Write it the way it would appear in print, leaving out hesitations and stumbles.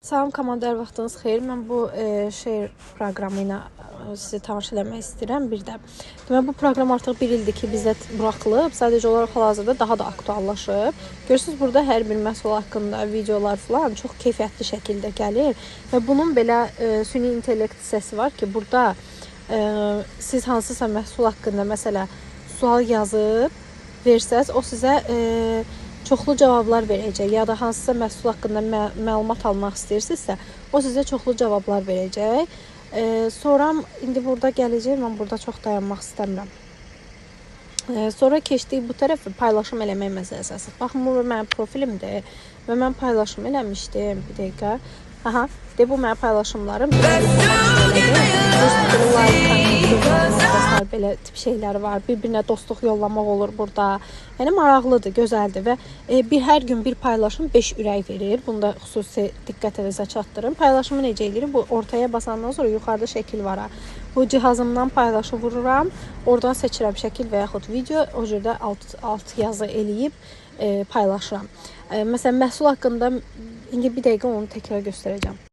Salam komandar, vaxtınız xeyir. Mən bu şeir proqramı ilə sizi tanış eləmək istəyirəm bir də. Deməli, bu proqram artıq bir ildir ki, bizdə buraxılıb. Sadəcə olaraq hal-hazırda daha da aktuallaşıb. Görürsünüz, burada hər bir məhsul haqqında videolar falan çox keyfiyyətli şəkildə gəlir. Və bunun belə süni intellekt hissəsi var ki, burada siz hansısa məhsul haqqında məsələ sual yazıb versəz, o sizə çoxlu cavablar verəcək ya da hansısa məhsul haqqında məlumat almaq istəyirsinizsə, o sizə çoxlu cavablar verəcək. Sonra indi burada gələcək, mən burada çox dayanmaq istəmirəm. Sonra keçdik bu tərəfə paylaşım eləmək məsələsi. Baxın, bu mənim profilimdir və mən paylaşım eləmişdim. Bir dəqiqə. Aha, bu mənim paylaşımlarım. Belə tip şeylər var. Bir-birinə dostluq yollamaq olur burada. Yəni maraqlıdır, gözəldir və hər gün bir paylaşım 5 ürək verir. Bunda xüsusi diqqətinizə çatdırın. Paylaşımı necə edirik? Bu ortaya basandan sonra yuxarıda şəkil var. Bu cihazımdan paylaşı vururam. Oradan seçirəm şəkil və yaxud video. O cürdə alt yazı eləyib paylaşıram. Məsələn, məhsul haqqında indi bir dəqiqə onu təkrar göstərəcəm.